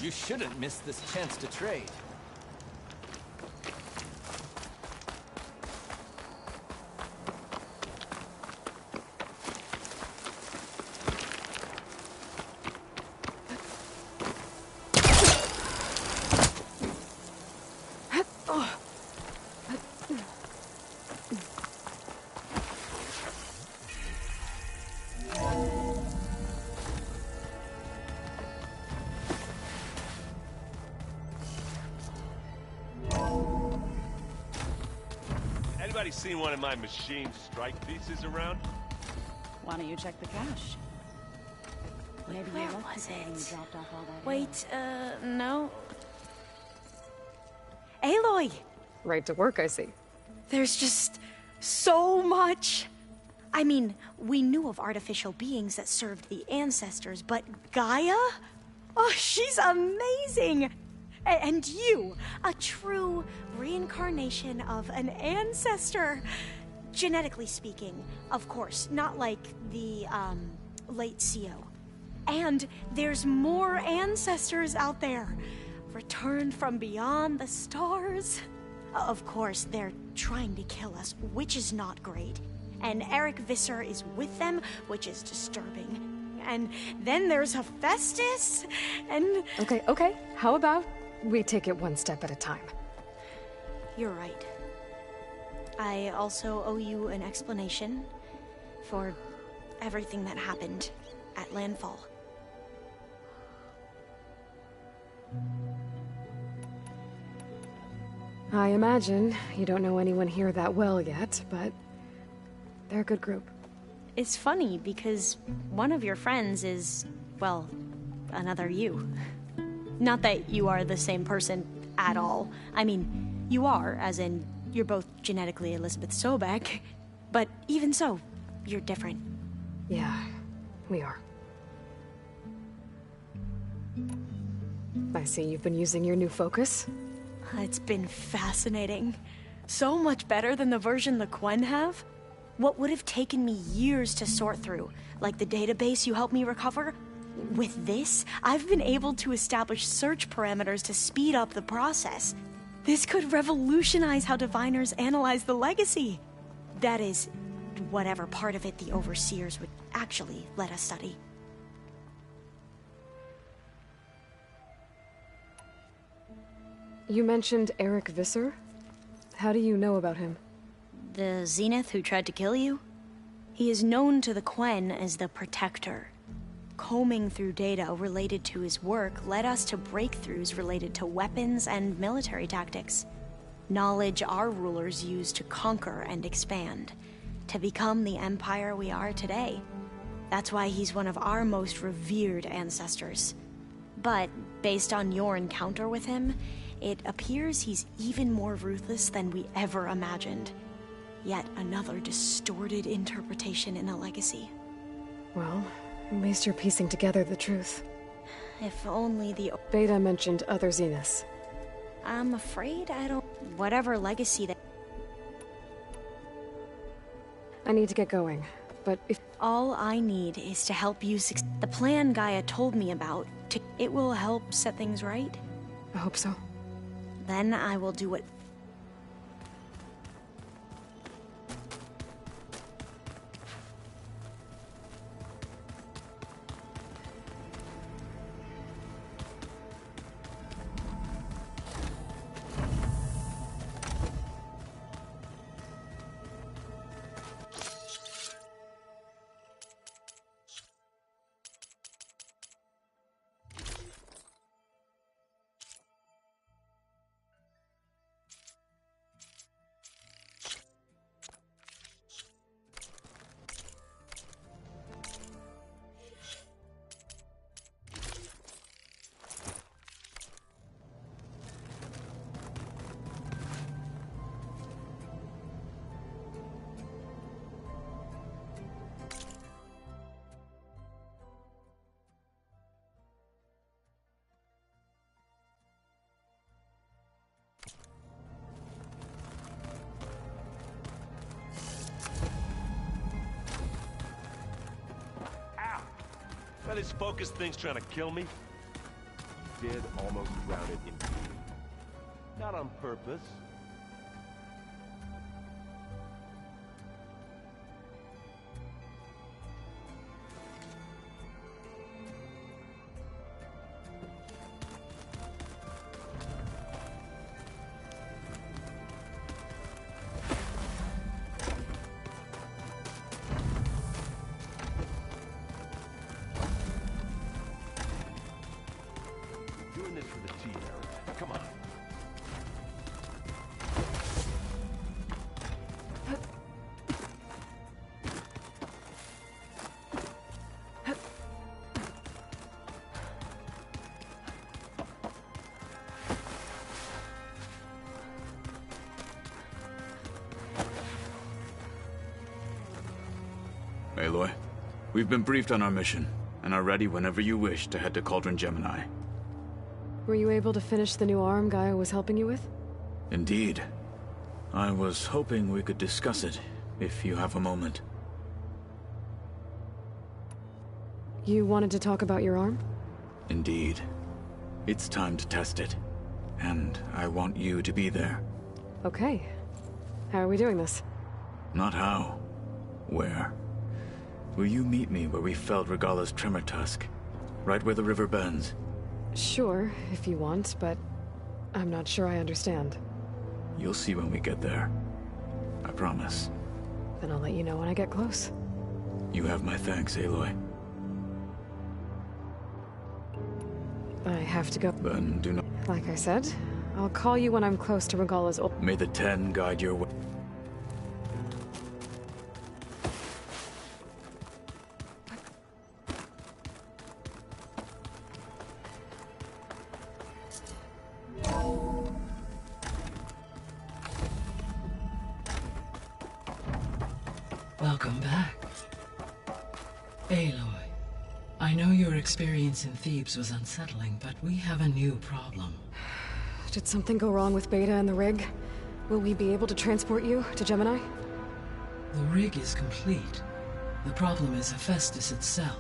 You shouldn't miss this chance to trade. Anybody seen one of my machine strike pieces around? Why don't you check the cache? Maybe Where you left was it when you it? dropped off all that Wait, no. Aloy! Right to work, I see. There's just so much. I mean, we knew of artificial beings that served the ancestors, but Gaia? Oh, she's amazing! And you, a true reincarnation of an ancestor. Genetically speaking, of course, not like the, late CO. And there's more ancestors out there, returned from beyond the stars. Of course, they're trying to kill us, which is not great. And Eric Visser is with them, which is disturbing. And then there's Hephaestus, and... Okay. How about we take it one step at a time? You're right. I also owe you an explanation for everything that happened at Landfall. I imagine you don't know anyone here that well yet, but they're a good group. It's funny because one of your friends is, well, another you. Not that you are the same person at all. I mean, you are, as in, you're both genetically Elizabeth Sobek, but even so, you're different. Yeah, we are. I see you've been using your new focus. It's been fascinating. So much better than the version the Quen have. What would have taken me years to sort through, like the database you helped me recover, with this, I've been able to establish search parameters to speed up the process. This could revolutionize how diviners analyze the legacy. That is, whatever part of it the overseers would actually let us study. You mentioned Eric Visser? How do you know about him? The Zenith who tried to kill you? He is known to the Quen as the Protector. Combing through data related to his work led us to breakthroughs related to weapons and military tactics. Knowledge our rulers used to conquer and expand, to become the empire we are today. That's why he's one of our most revered ancestors. But based on your encounter with him, it appears he's even more ruthless than we ever imagined. Yet another distorted interpretation in the legacy. Well, at least you're piecing together the truth. If only the... Beta mentioned other Zeniths. I'm afraid I don't... Whatever legacy that... I need to get going, but if... All I need is to help you The plan Gaia told me about, it will help set things right. I hope so. Then I will do what... That his focus thing's trying to kill me? did almost drown it in pee. Not on purpose. Doing this for the tea, Aaron. Come on. Aloy, we've been briefed on our mission, and are ready whenever you wish to head to Cauldron Gemini. Were you able to finish the new arm Gaia was helping you with? Indeed. I was hoping we could discuss it, if you have a moment. You wanted to talk about your arm? Indeed. It's time to test it, and I want you to be there. Okay. How are we doing this? Not how. Where? Will you meet me where we felled Regalla's Tremor Tusk? Right where the river bends? Sure, if you want, but I'm not sure I understand. You'll see when we get there. I promise. Then I'll let you know when I get close. You have my thanks, Aloy. I have to go. Then do not... Like I said, I'll call you when I'm close to Regalla's old... May the Ten guide your way. Welcome back. Aloy, I know your experience in Thebes was unsettling, but we have a new problem. Did something go wrong with Beta and the rig? Will we be able to transport you to Gemini? The rig is complete. The problem is Hephaestus itself.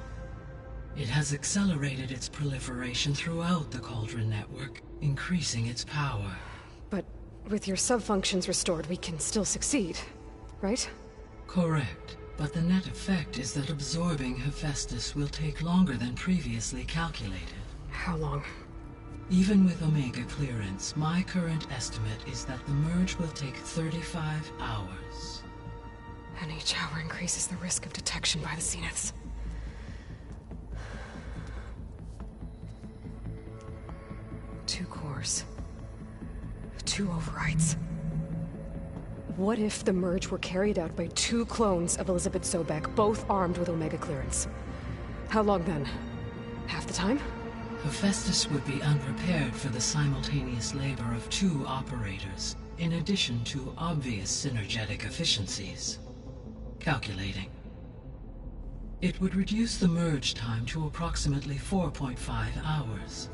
It has accelerated its proliferation throughout the Cauldron network, increasing its power. But with your sub-functions restored, we can still succeed, right? Correct, but the net effect is that absorbing Hephaestus will take longer than previously calculated. How long? Even with Omega clearance, my current estimate is that the merge will take 35 hours. And each hour increases the risk of detection by the Zeniths. Two cores. Two overrides. What if the merge were carried out by two clones of Elizabeth Sobek, both armed with Omega clearance? How long then? Half the time? Hephaestus would be unprepared for the simultaneous labor of two operators, in addition to obvious synergetic efficiencies. Calculating. It would reduce the merge time to approximately 4.5 hours.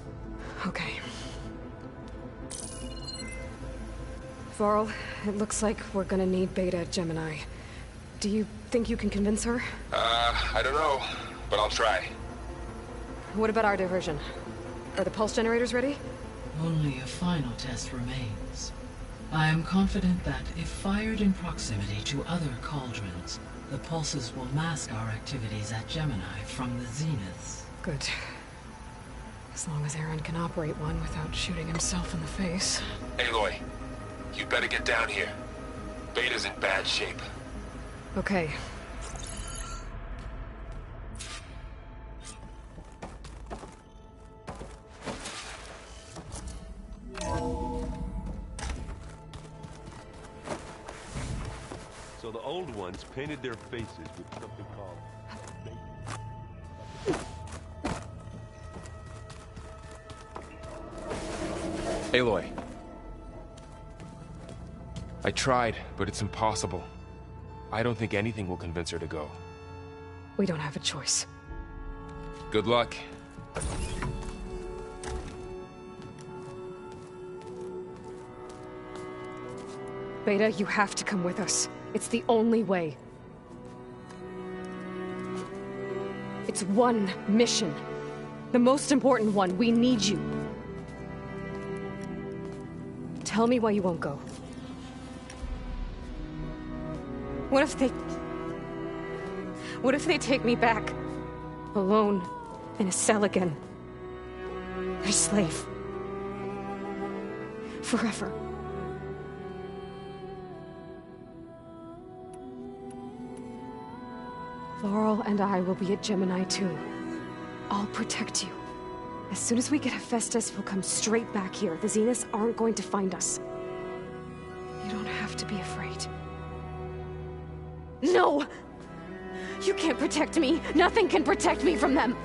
Okay. Varl, it looks like we're gonna need Beta at Gemini. Do you think you can convince her? I don't know, but I'll try. What about our diversion? Are the pulse generators ready? Only a final test remains. I am confident that if fired in proximity to other cauldrons, the pulses will mask our activities at Gemini from the Zeniths. Good. As long as Aaron can operate one without shooting himself in the face. Aloy, you better get down here. Beta's in bad shape. Okay. So the old ones painted their faces with something called... Aloy. I tried, but it's impossible. I don't think anything will convince her to go. We don't have a choice. Good luck. Beta, you have to come with us. It's the only way. It's one mission. The most important one. We need you. Tell me why you won't go. What if they take me back? Alone, in a cell again. Their slave. Forever. Laurel and I will be at Gemini too. I'll protect you. As soon as we get Hephaestus, we'll come straight back here. The Zeniths aren't going to find us. You don't have to be afraid. No! You can't protect me. Nothing can protect me from them.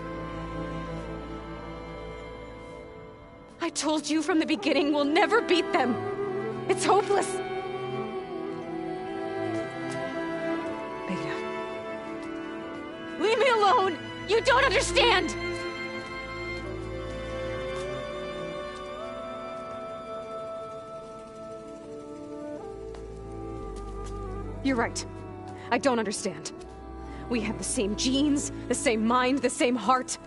I told you from the beginning, we'll never beat them. It's hopeless. Beta. Leave me alone! You don't understand! You're right. I don't understand. We have the same genes, the same mind, the same heart.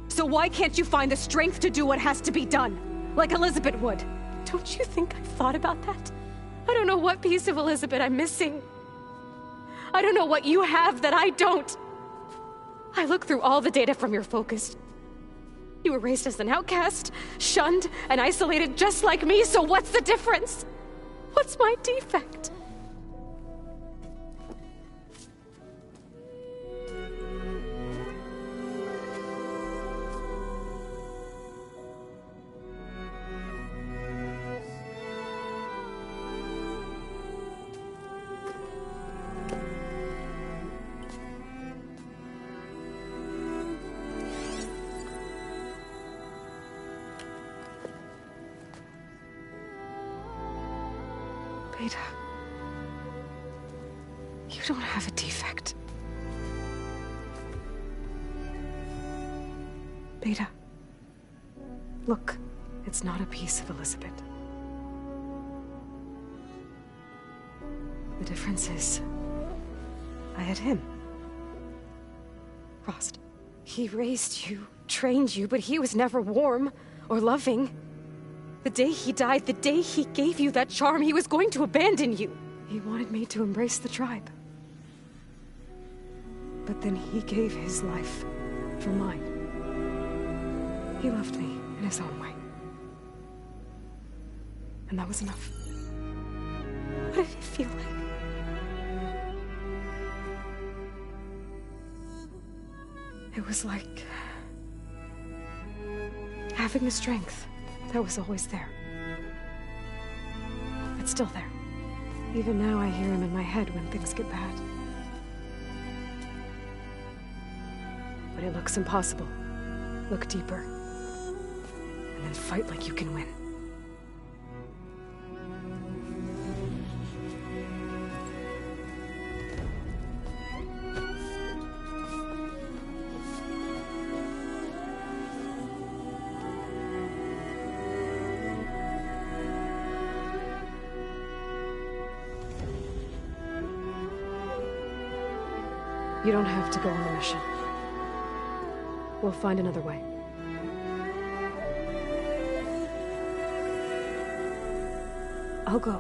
So why can't you find the strength to do what has to be done? Like Elizabeth would. Don't you think I've thought about that? I don't know what piece of Elizabeth I'm missing. I don't know what you have that I don't. I look through all the data from your focus. You were raised as an outcast, shunned, and isolated just like me, so what's the difference? What's my defect? Beta, you don't have a defect. Beta, look, it's not a piece of Elizabeth. The difference is, I had him. Rost. He raised you, trained you, but he was never warm or loving. The day he died, the day he gave you that charm, he was going to abandon you. He wanted me to embrace the tribe. But then he gave his life for mine. He loved me in his own way. And that was enough. What did it feel like? It was like having the strength that was always there. It's still there. Even now I hear him in my head when things get bad. But it looks impossible. Look deeper. And then fight like you can win. You don't have to go on the mission. We'll find another way. I'll go.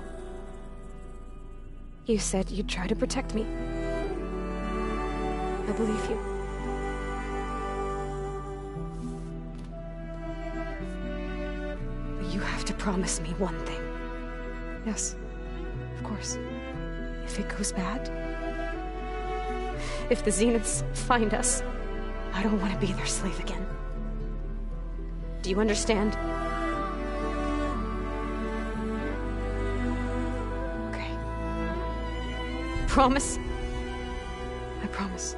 You said you'd try to protect me. I believe you. But you have to promise me one thing. Yes, of course. If it goes bad, if the Zeniths find us, I don't want to be their slave again. Do you understand? Okay. Promise? I promise.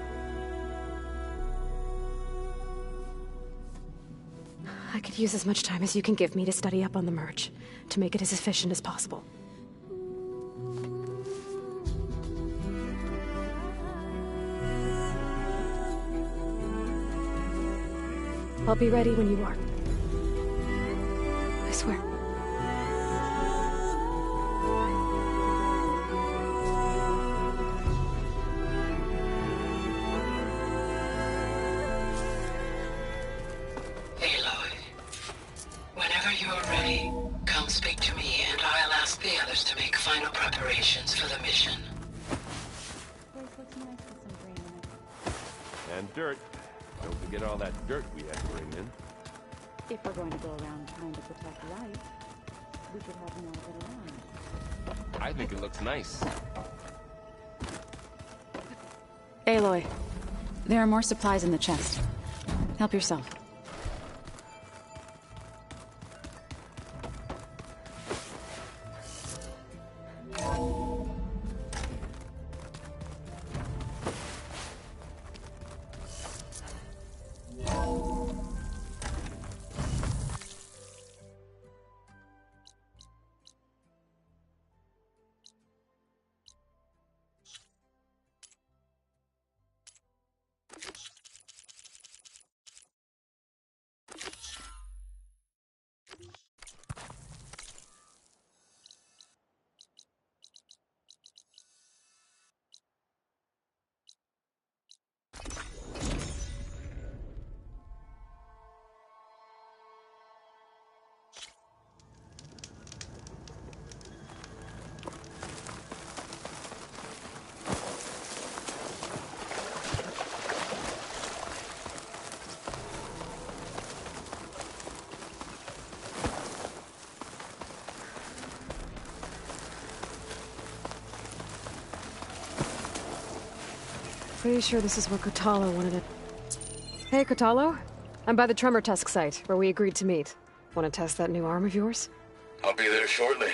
I could use as much time as you can give me to study up on the merge, to make it as efficient as possible. I'll be ready when you are. I swear. Aloy, whenever you're ready, come speak to me and I'll ask the others to make final preparations for the mission. And dirt. Don't forget all that dirt we had to bring in. If we're going to go around trying to protect life, we should have more of it around. I think it looks nice. Aloy, there are more supplies in the chest. Help yourself. Pretty sure this is where Kotallo wanted it. Hey, Kotallo. I'm by the Tremor Tusk site, where we agreed to meet. Want to test that new arm of yours? I'll be there shortly.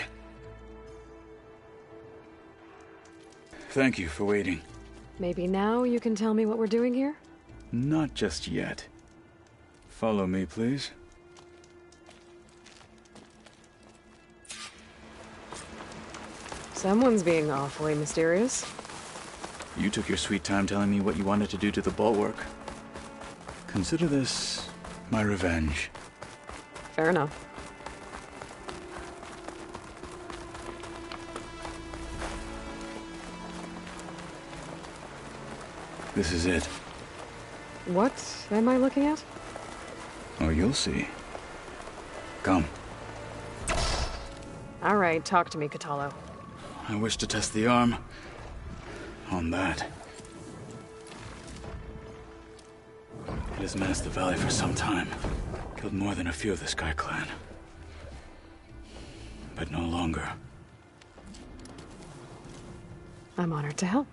Thank you for waiting. Maybe now you can tell me what we're doing here? Not just yet. Follow me, please. Someone's being awfully mysterious. You took your sweet time telling me what you wanted to do to the bulwark. Consider this my revenge. Fair enough. This is it. What am I looking at? Oh, you'll see. Come. All right, talk to me, Kotallo. I wish to test the arm on that. It has menaced the valley for some time. Killed more than a few of the Sky Clan. But no longer. I'm honored to help.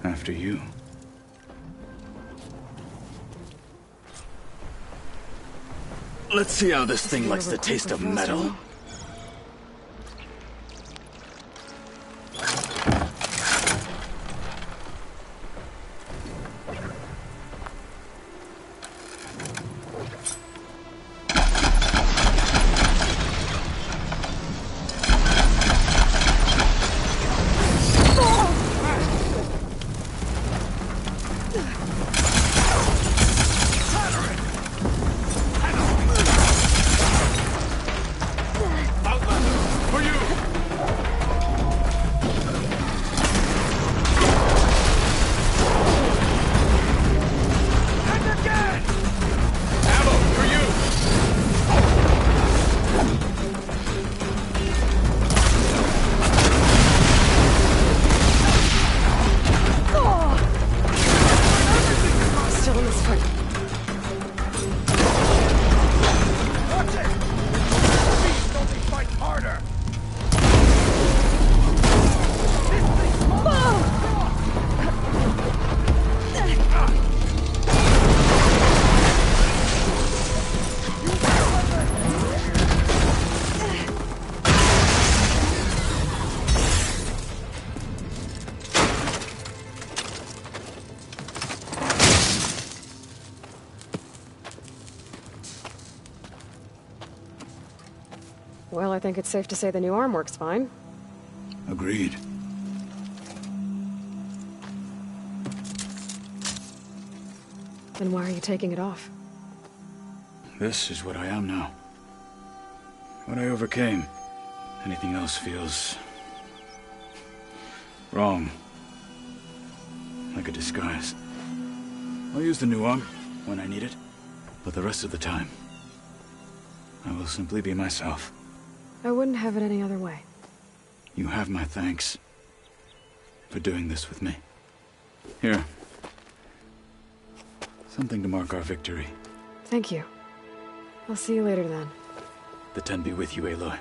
After you. Let's see how this thing likes the taste of metal. Well, I think it's safe to say the new arm works fine. Agreed. Then why are you taking it off? This is what I am now. What I overcame. Anything else feels... wrong. Like a disguise. I'll use the new arm when I need it, but the rest of the time, I will simply be myself. I wouldn't have it any other way. You have my thanks for doing this with me. Here. Something to mark our victory. Thank you. I'll see you later then. The Ten be with you, Aloy.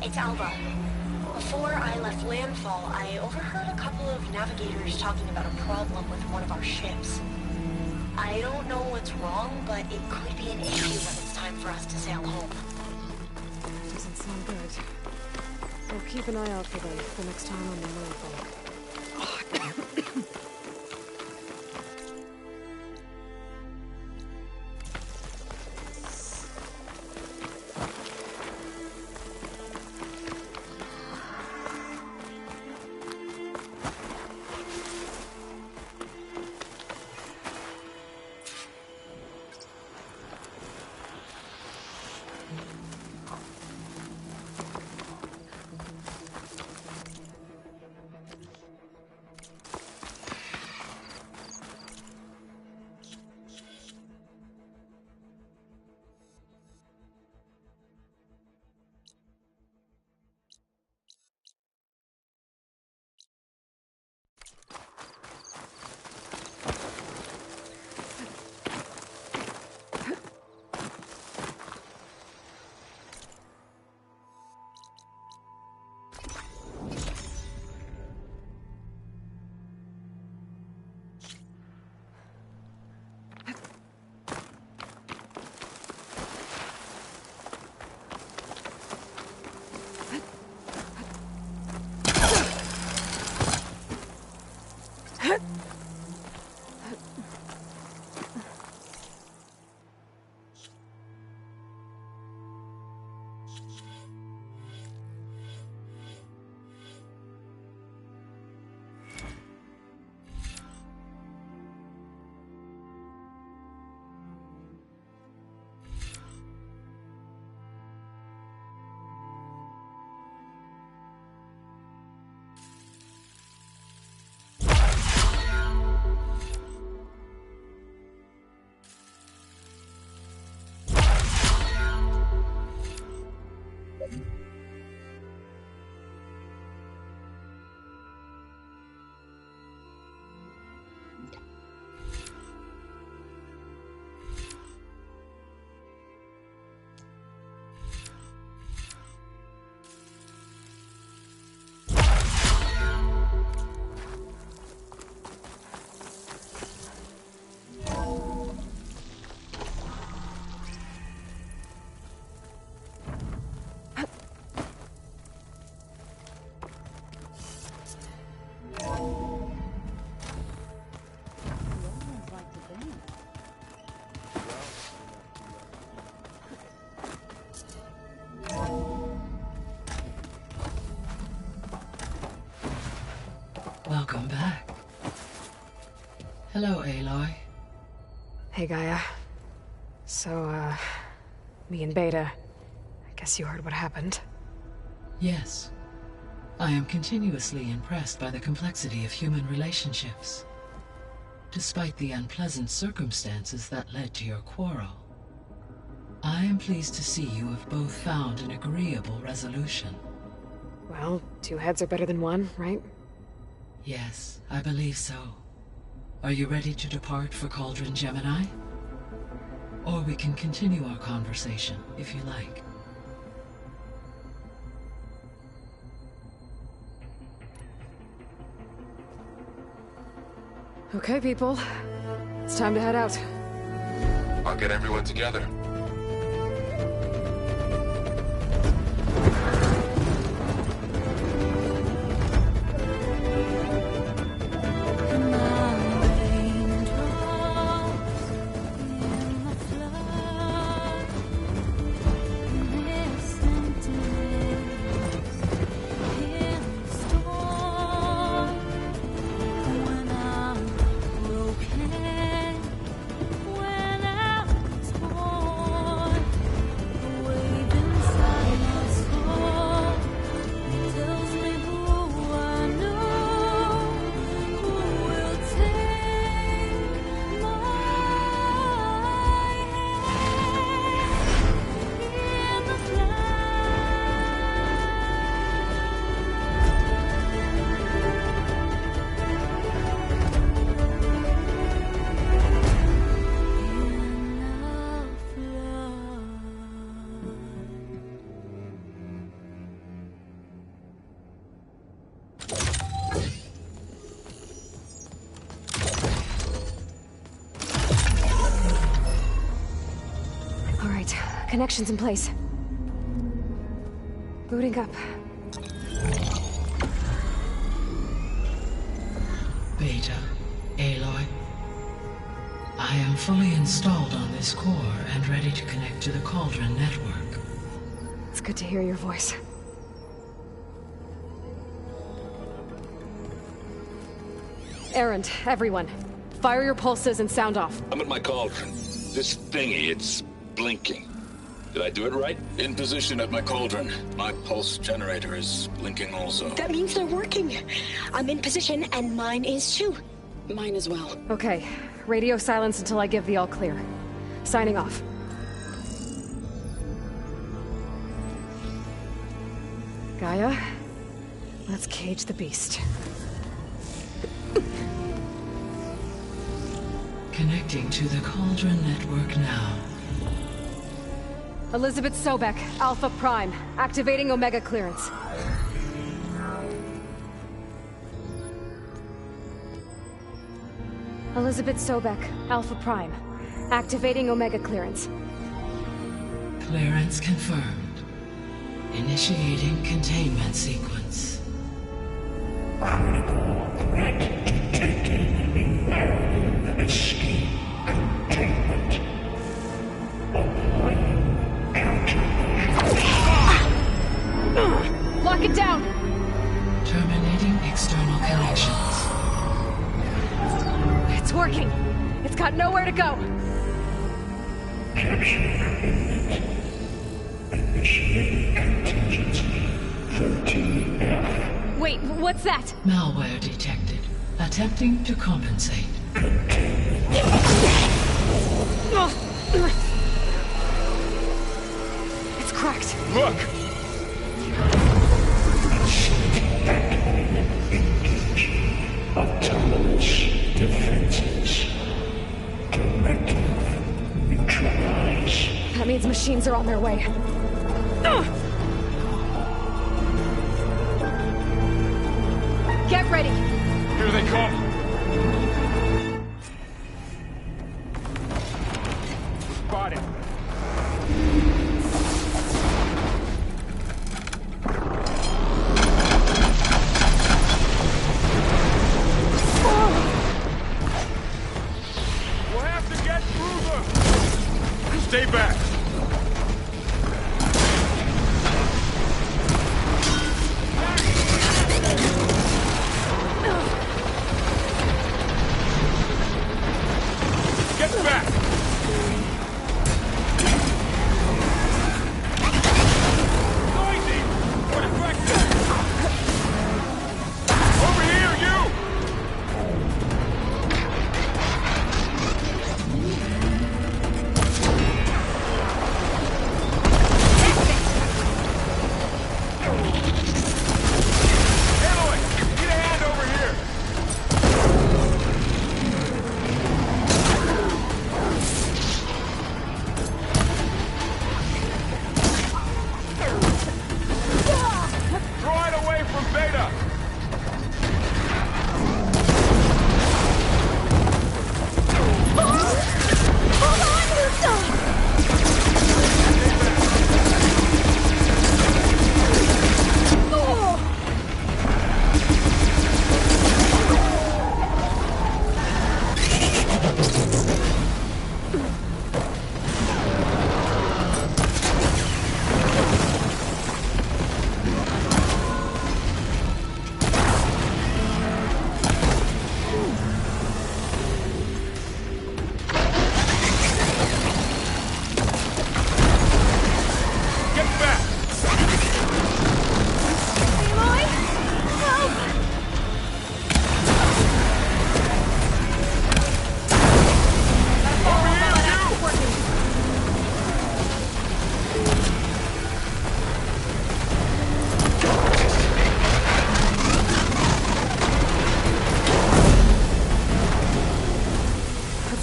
It's Alva. Before I left landfall, I overheard a couple of navigators talking about a problem with one of our ships. I don't know what's wrong, but it could be an issue when it's time for us to sail home. Doesn't sound good. I'll keep an eye out for them the next time I'm in landfall. Welcome back. Hello, Aloy. Hey, Gaia. So, me and Beta, I guess you heard what happened. Yes. I am continuously impressed by the complexity of human relationships. Despite the unpleasant circumstances that led to your quarrel, I am pleased to see you have both found an agreeable resolution. Well, two heads are better than one, right? Yes, I believe so. Are you ready to depart for Cauldron Gemini? Or we can continue our conversation, if you like. Okay, people. It's time to head out. I'll get everyone together. Connections in place. Booting up. Beta, Aloy. I am fully installed on this core and ready to connect to the Cauldron network. It's good to hear your voice. Erend, everyone. Fire your pulses and sound off. I'm at my cauldron. This thingy, it's blinking. Did I do it right? In position at my cauldron. My pulse generator is blinking also. That means they're working. I'm in position, and mine is too. Mine as well. Okay. Radio silence until I give the all clear. Signing off. Gaia, let's cage the beast. Connecting to the Cauldron network now. Elizabeth Sobek, Alpha Prime, activating Omega clearance. Elizabeth Sobek, Alpha Prime, activating Omega clearance. Clearance confirmed. Initiating containment sequence. Critical threat detected. Imperative escape containment. Applying Lock it down! Terminating external connections. It's working! It's got nowhere to go! Capture imminent. Initiating contingency 13F. Wait, what's that? Malware detected. Attempting to compensate. It's cracked. Look! Autonomous defenses. Directive neutralize. That means machines are on their way. Get ready! Here they come! Spotted! We'll have to get through them! Stay back!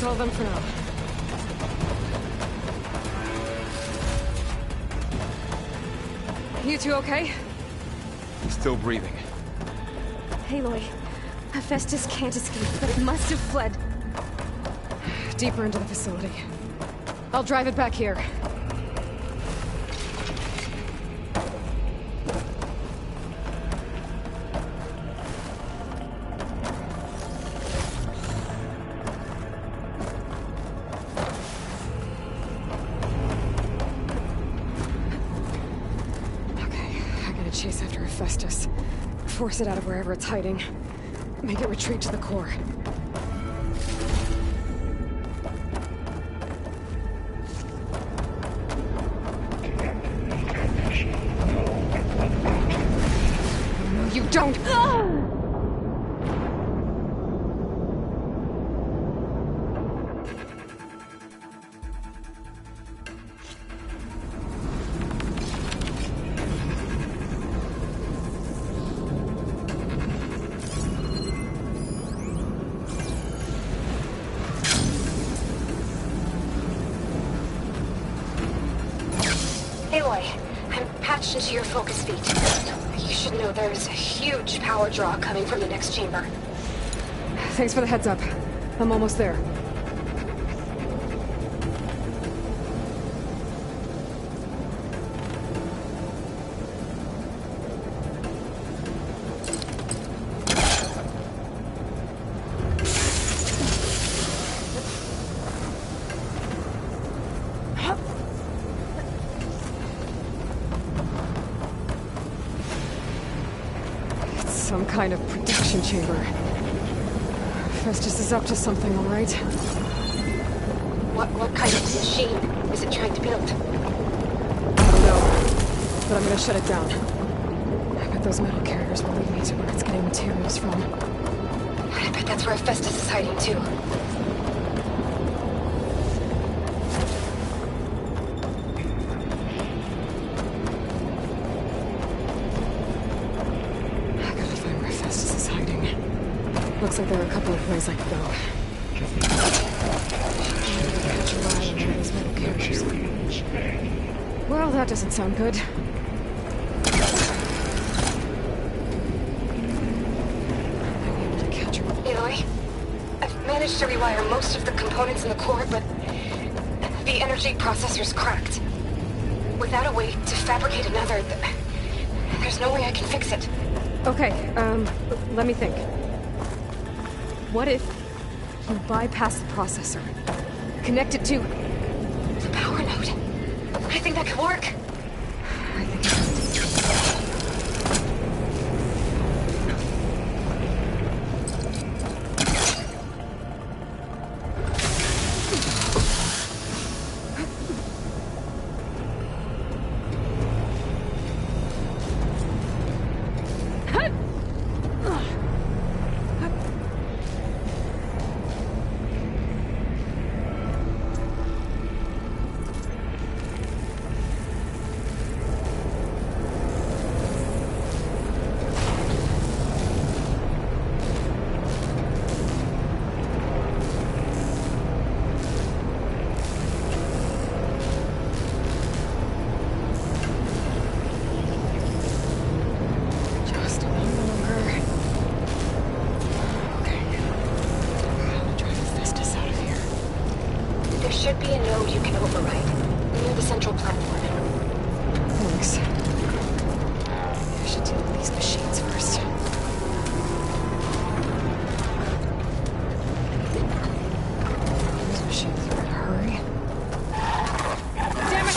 control them for now. You two okay? Still breathing. Aloy, Hephaestus can't escape, but it must have fled. Deeper into the facility. I'll drive it back here. Chase after Hephaestus. Force it out of wherever it's hiding. Make it retreat to the core. No, you don't! Oh! Aloy, I'm patched into your focus feed. You should know there's a huge power draw coming from the next chamber. Thanks for the heads up. I'm almost there. Some kind of protection chamber. Festus is up to something, all right? What kind of machine is it trying to build? I don't know, but I'm gonna shut it down. I bet those metal carriers will lead me to where it's getting materials from. I bet that's where Festus is hiding too. Looks like there are a couple of ways I could go. Catch a ride on those metal carriers. Well, that doesn't sound good. Aloy, I've managed to rewire most of the components in the core, but the energy processor's cracked. Without a way to fabricate another, there's no way I can fix it. Okay, let me think. What if you bypass the processor? Connect it to the power node. I think that could work. I think it could. should be a node you can override, near the central platform. Thanks. I should deal with these machines first. These machines are in a hurry. Damn it!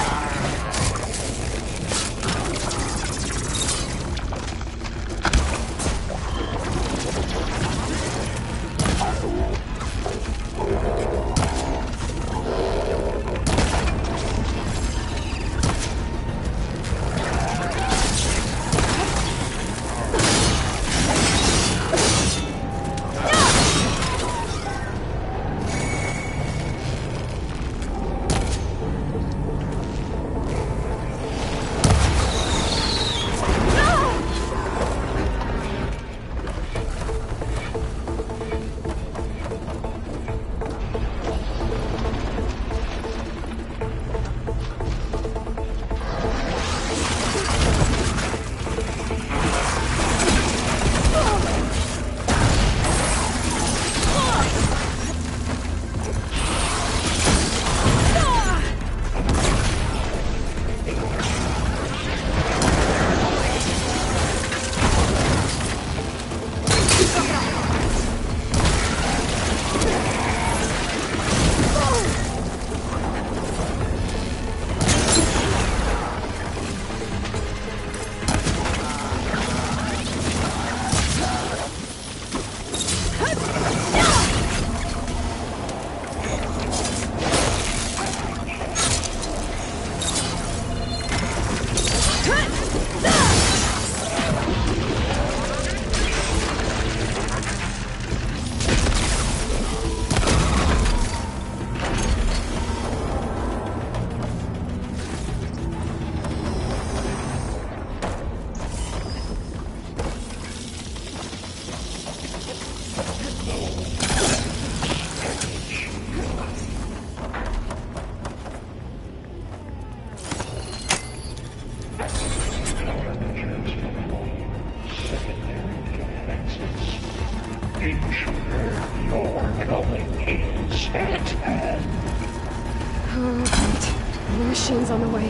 Oh, great. The machine's on the way.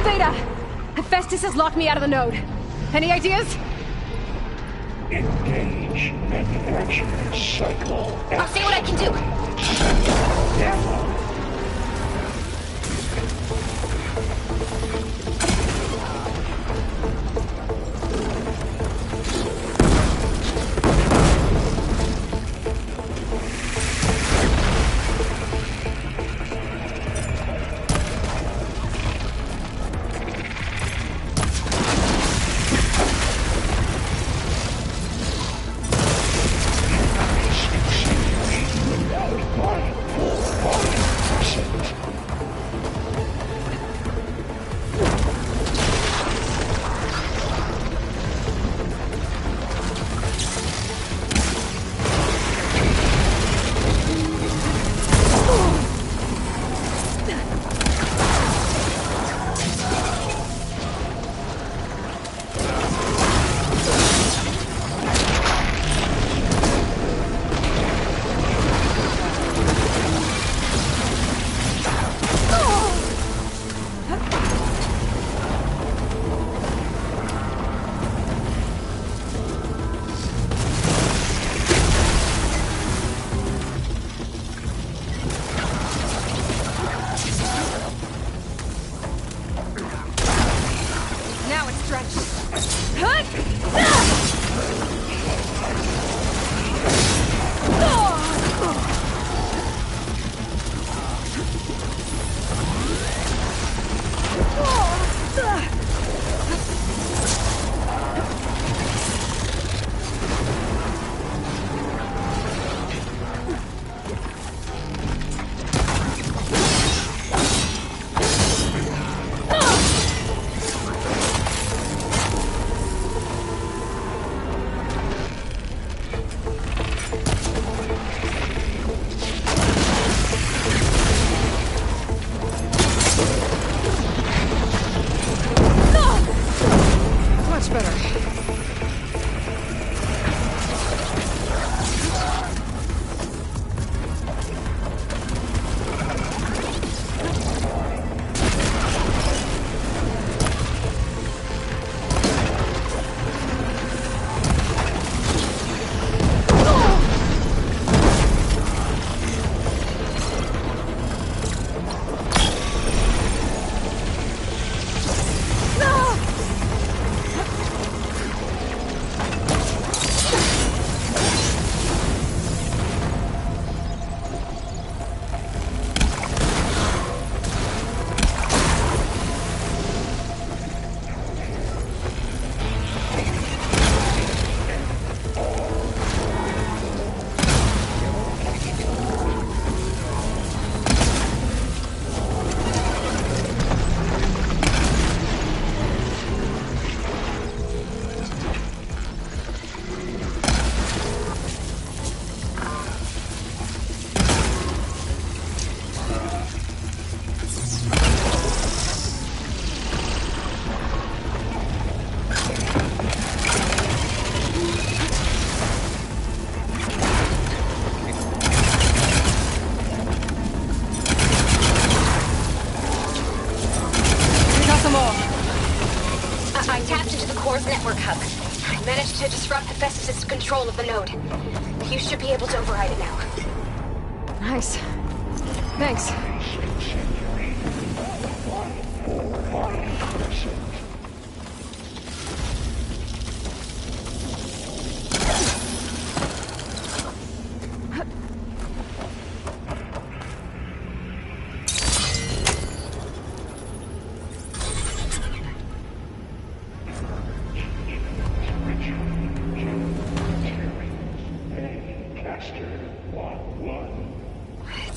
Beta! Hephaestus has locked me out of the node. Any ideas? Engage manufacturing cycle. I'll see what I can do. Demo. network hub. I managed to disrupt Hephaestus' control of the node. You should be able to override it now. Nice. Thanks.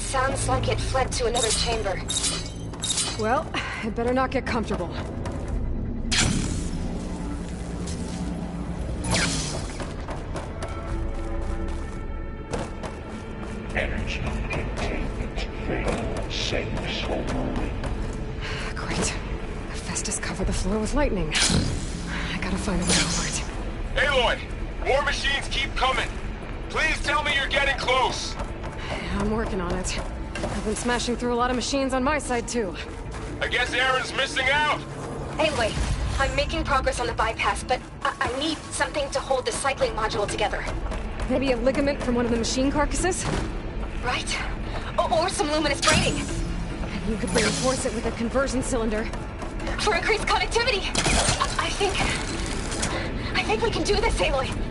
Sounds like it fled to another chamber. Well, it better not get comfortable. Energy containment failed. Safe only. Great. Hephaestus covered the floor with lightning. I gotta find a way over it. Aloy! More machines keep coming! Please tell me you're getting close! I'm working on it. I've been smashing through a lot of machines on my side, too. I guess Aaron's missing out! Anyway, I'm making progress on the bypass, but I need something to hold the cycling module together. Maybe a ligament from one of the machine carcasses? Right? Or some luminous braiding. And you could reinforce it with a conversion cylinder. For increased connectivity! I think we can do this, Aloy.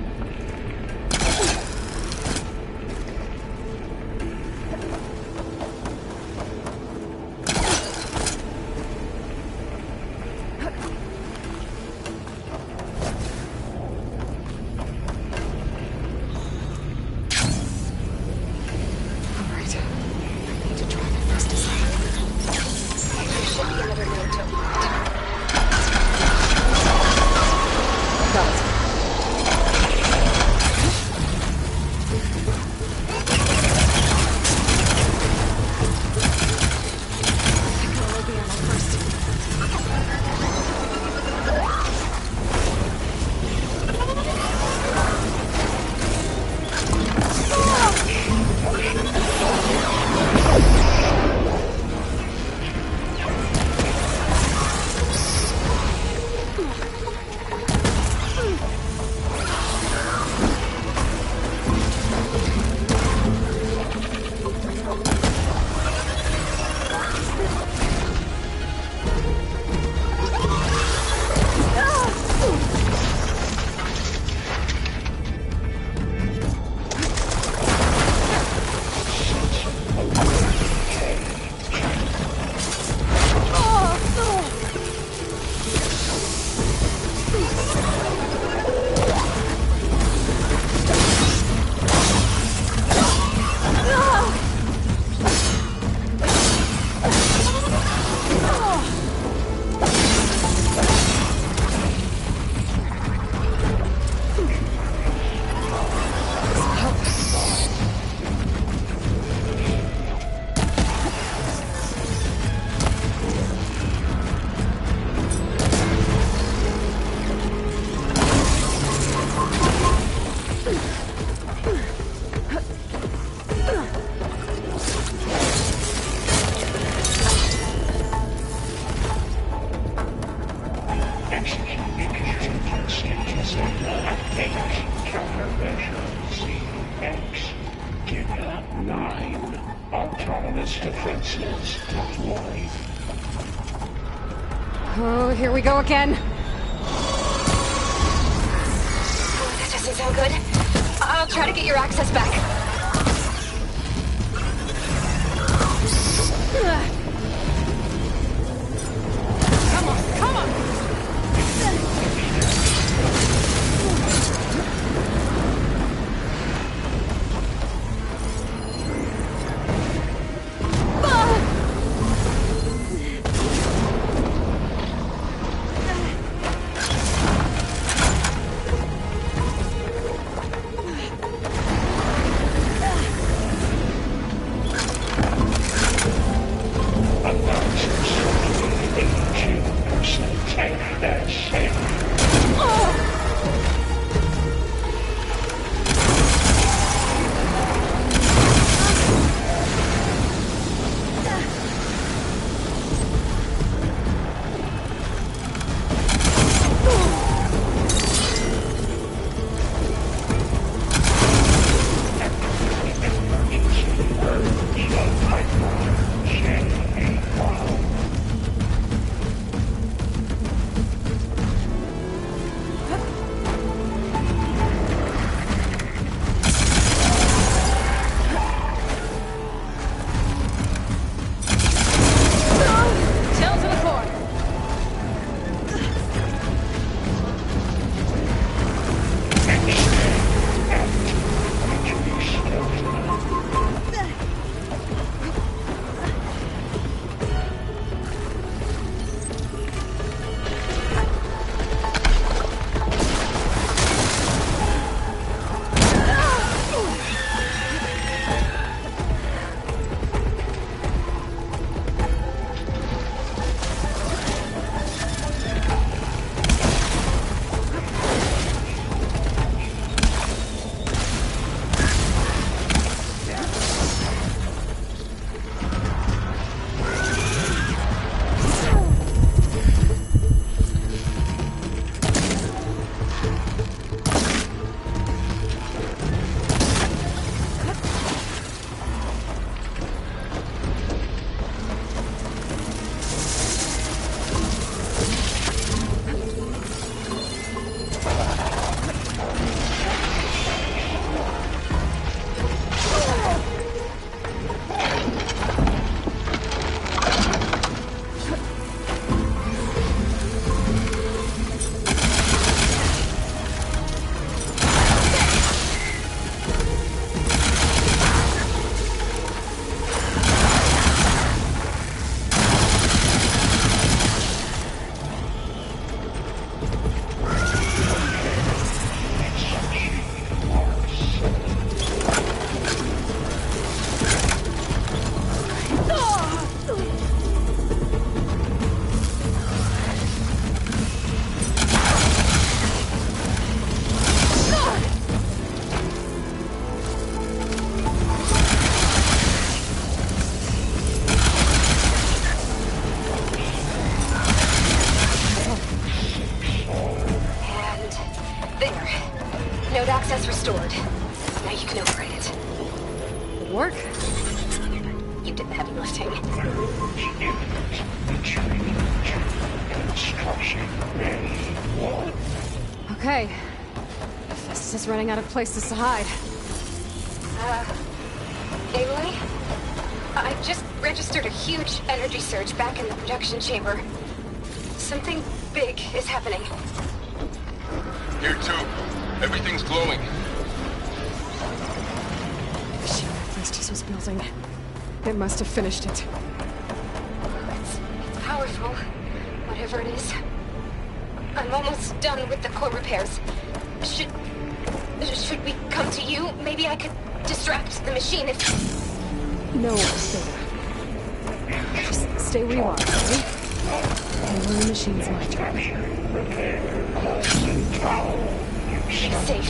Oh, here we go again. That doesn't sound good. I'll try to get your access back. Come on, come on! work? You did the heavy lifting. Okay. Festus is running out of places to hide. Aloy? I just registered a huge energy surge back in the production chamber. Something big is happening. Here too. Everything's glowing. The ship Festus was building. It must have finished it. It's powerful, whatever it is. I'm almost done with the core repairs. Should we come to you? Maybe I could distract the machine if... No, Beta. Just stay where you are, okay? Handling the machine's my job. Be safe.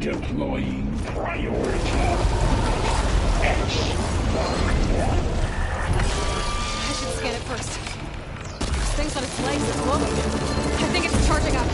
Deploying priority. I should scan it first. This thing's on its legs at the moment. I think it's charging up.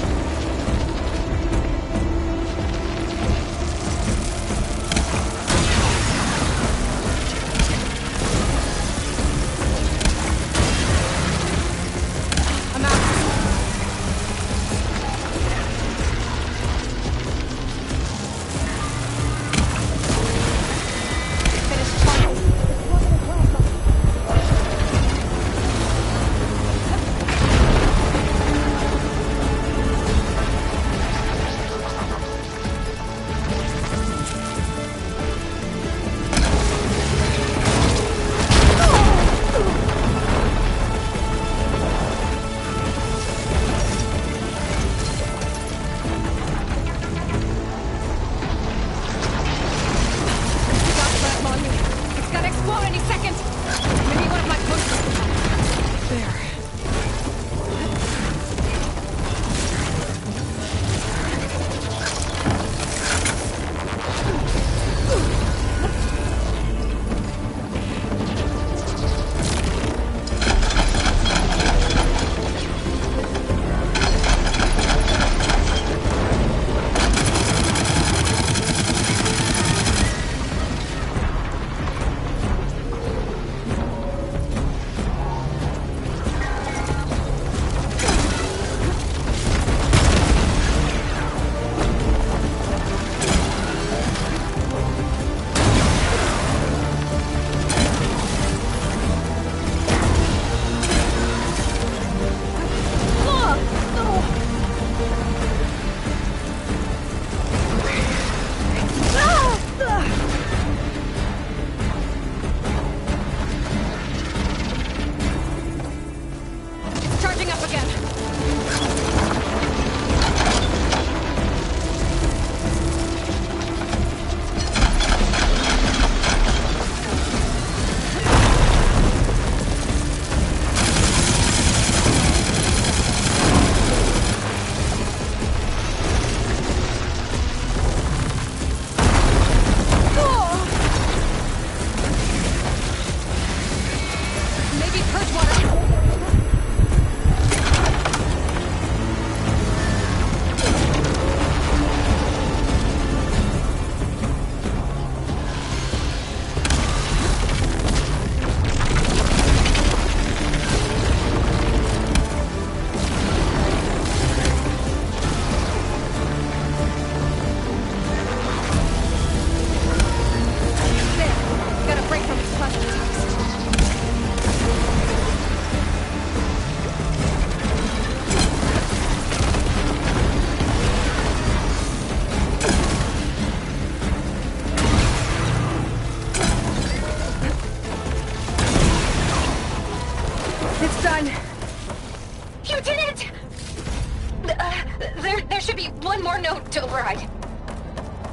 more known to override.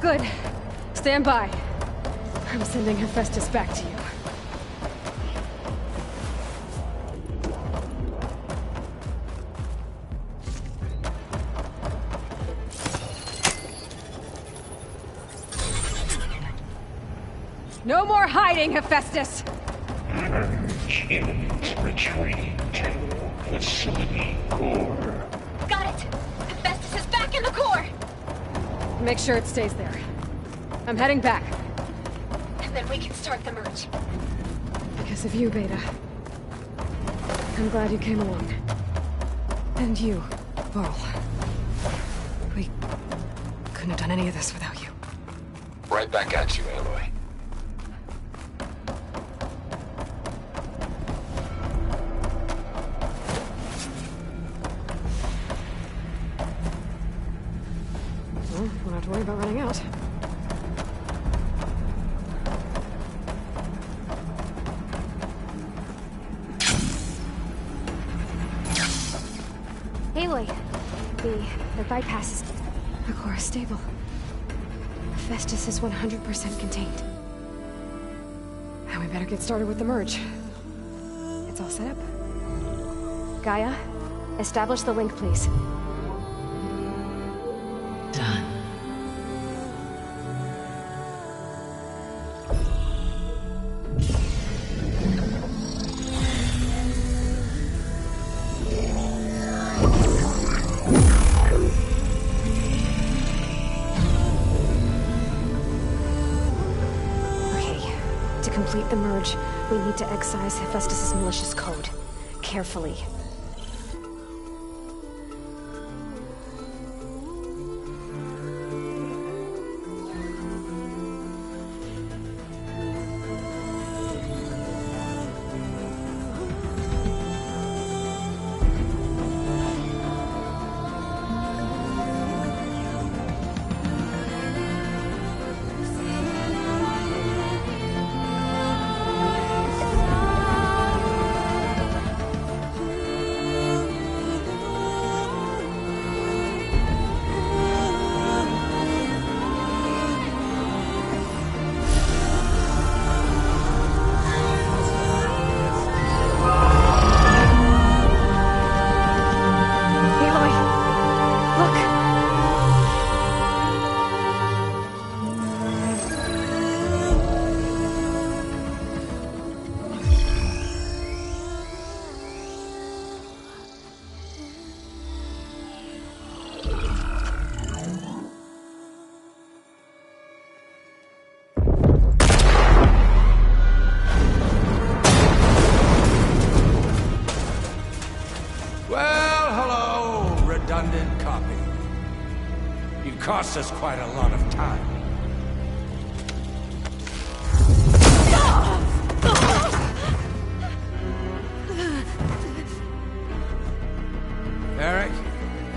Good. Stand by. I'm sending Hephaestus back to you. No more hiding, Hephaestus! Humans retreating to facility core. Got it! Hephaestus is back in the core! Make sure it stays there. I'm heading back. And then we can start the merge. Because of you, Beta. I'm glad you came along. And you, Varl. We couldn't have done any of this without you. Right back at you, Aloy. Well, won't have to worry about running out. Aloy, the bypass is... The core is stable. Hephaestus is 100% contained. Now we better get started with the merge. It's all set up. Gaia, establish the link, please. Done. To complete the merge, we need to excise Hephaestus' malicious code. Carefully. Redundant copy. It costs us quite a lot of time. Eric,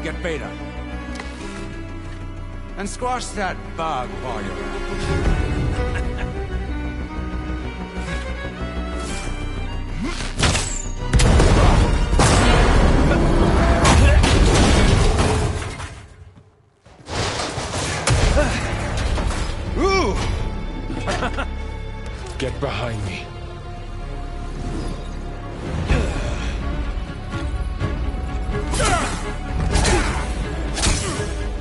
get Beta. And squash that bug while you're at it. Get behind me.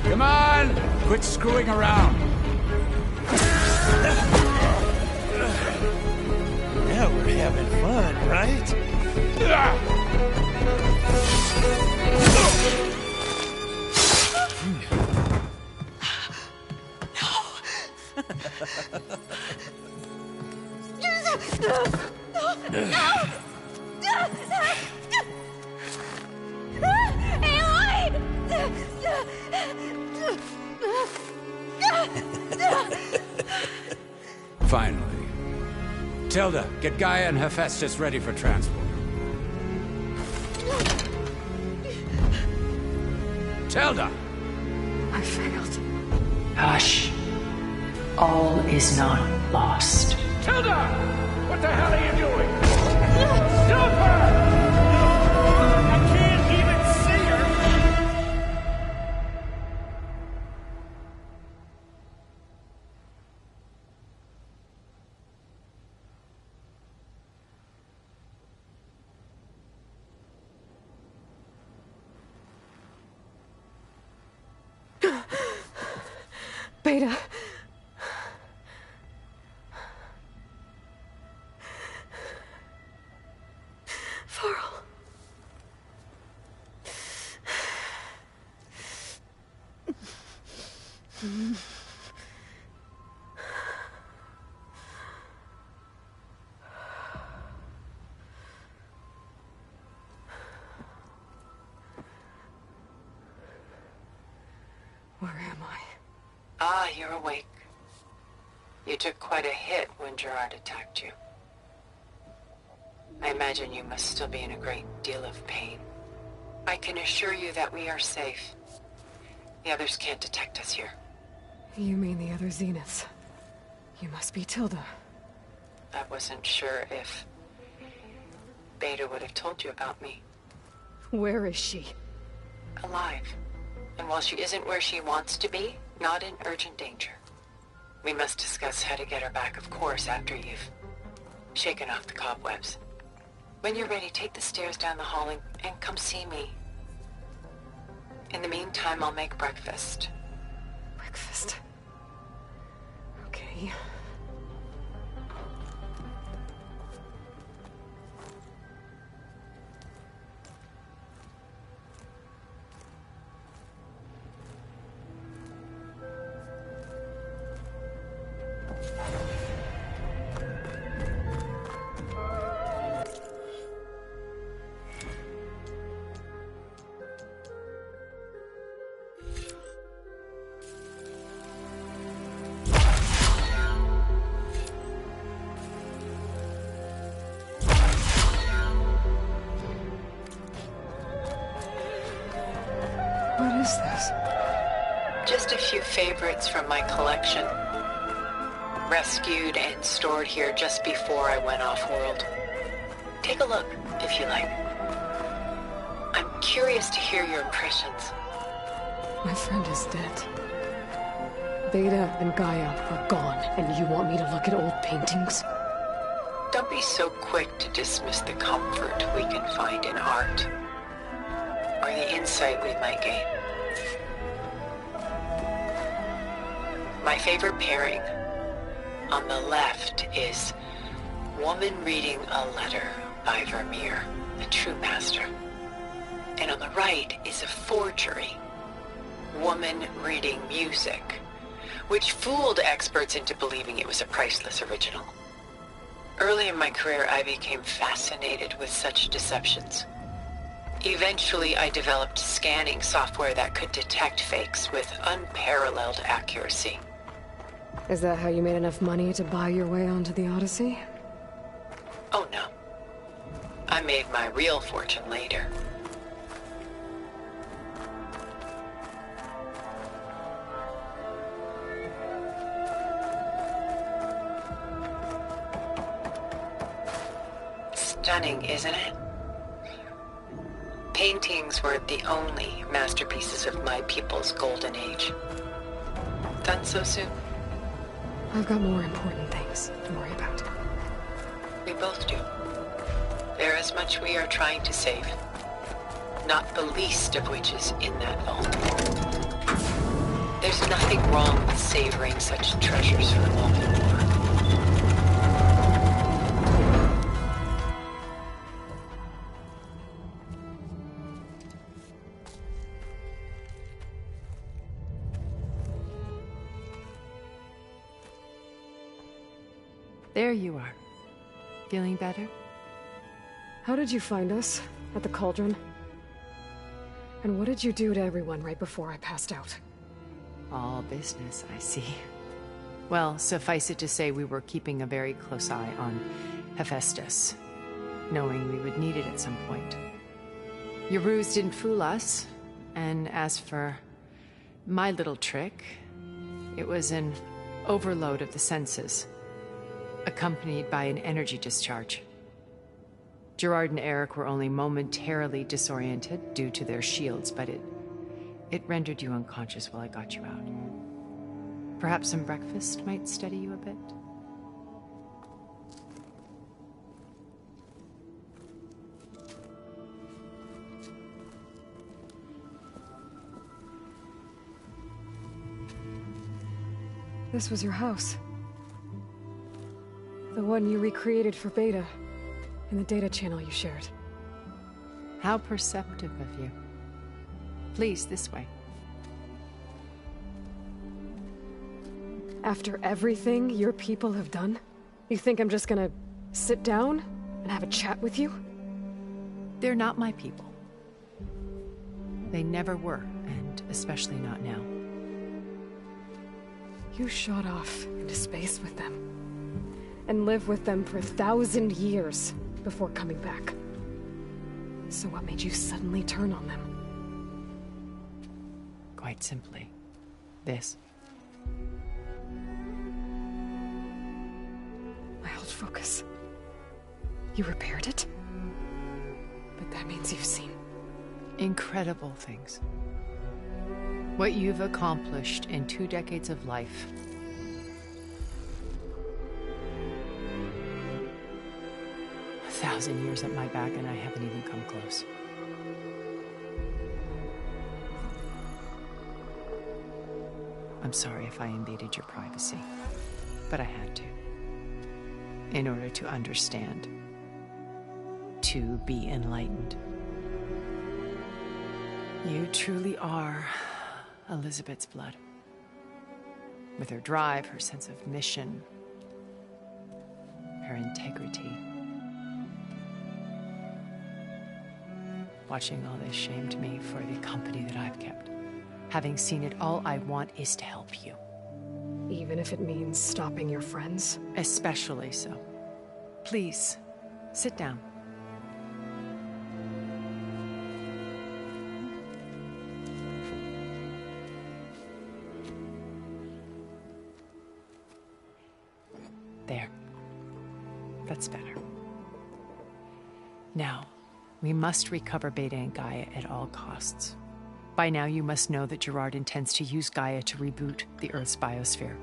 Come on! Quit screwing around. Now we're having fun, right? Finally. Tilda, get Gaia and Hephaestus ready for transport. Tilda! I failed. Hush. All is not lost. Tilda! What the hell are you doing? Stop her! I can't even see her! Beta. Varl. Where am I? Ah, you're awake. You took quite a hit when Gerard attacked you. I imagine you must still be in a great deal of pain. I can assure you that we are safe. The others can't detect us here. You mean the other Zeniths? You must be Tilda. I wasn't sure if Beta would have told you about me. Where is she? Alive. And while she isn't where she wants to be, not in urgent danger. We must discuss how to get her back, of course, after you've shaken off the cobwebs. When you're ready, take the stairs down the hall and come see me. In the meantime, I'll make breakfast. Breakfast? Okay. What is this? Just a few favorites from my collection. Rescued and stored here just before I went off-world. Take a look, if you like. I'm curious to hear your impressions. My friend is dead. Beta and Gaia are gone, and you want me to look at old paintings? Don't be so quick to dismiss the comfort we can find in art. Or the insight we might gain. My favorite pairing on the left is Woman Reading a Letter by Vermeer, a true master. And on the right is a forgery, Woman Reading Music, which fooled experts into believing it was a priceless original. Early in my career, I became fascinated with such deceptions. Eventually, I developed scanning software that could detect fakes with unparalleled accuracy. Is that how you made enough money to buy your way onto the Odyssey? Oh no. I made my real fortune later. Stunning, isn't it? Paintings were the only masterpieces of my people's golden age. Done so soon? I've got more important things to worry about. We both do. There is much we are trying to save. Not the least of which is in that vault. There's nothing wrong with savoring such treasures for the moment. There you are. Feeling better? How did you find us? At the Cauldron? And what did you do to everyone right before I passed out? All business, I see. Well, suffice it to say we were keeping a very close eye on Hephaestus, knowing we would need it at some point. Your ruse didn't fool us, and as for my little trick, it was an overload of the senses, accompanied by an energy discharge. Gerard and Eric were only momentarily disoriented due to their shields, but it rendered you unconscious while I got you out. Perhaps some breakfast might steady you a bit? This was your house. The one you recreated for Beta, in the data channel you shared. How perceptive of you. Please, this way. After everything your people have done, you think I'm just gonna sit down and have a chat with you? They're not my people. They never were, and especially not now. You shot off into space with them, and lived with them for 1,000 years before coming back. So what made you suddenly turn on them? Quite simply, this. My old focus. You repaired it? But that means you've seen... incredible things. What you've accomplished in 2 decades of life. A 1,000 years at my back and I haven't even come close. I'm sorry if I invaded your privacy, but I had to. In order to understand. To be enlightened. You truly are Elizabeth's blood. With her drive, her sense of mission, her integrity. Watching all this shamed me for the company that I've kept. Having seen it, all I want is to help you. Even if it means stopping your friends? Especially so. Please, sit down. There. That's better. Now, we must recover Beta and Gaia at all costs. By now, you must know that Gerard intends to use Gaia to reboot the Earth's biosphere.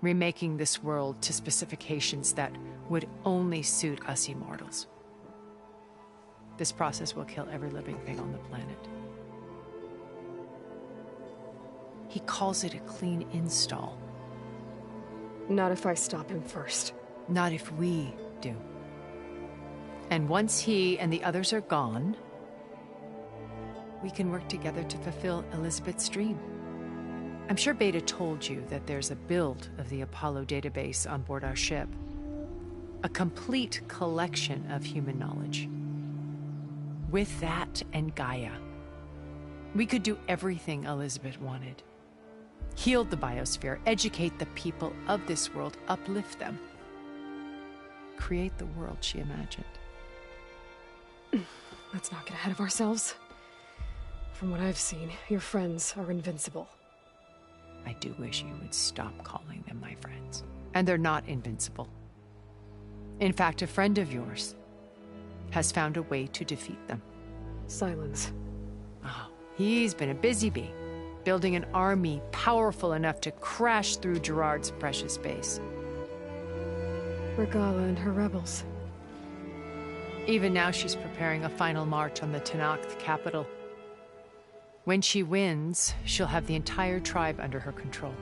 Remaking this world to specifications that would only suit us immortals. This process will kill every living thing on the planet. He calls it a clean install. Not if I stop him first. Not if we do. And once he and the others are gone, we can work together to fulfill Elizabeth's dream. I'm sure Beta told you that there's a build of the Apollo database on board our ship. A complete collection of human knowledge. With that and Gaia, we could do everything Elizabeth wanted. Heal the biosphere, educate the people of this world, uplift them. Create the world she imagined. Let's not get ahead of ourselves. From what I've seen, your friends are invincible. I do wish you would stop calling them my friends. And they're not invincible. In fact, a friend of yours has found a way to defeat them. Silence. Oh, he's been a busy bee, building an army powerful enough to crash through Gerard's precious base. Regala and her rebels. Even now she's preparing a final march on the Tenakth capital. When she wins, she'll have the entire tribe under her control.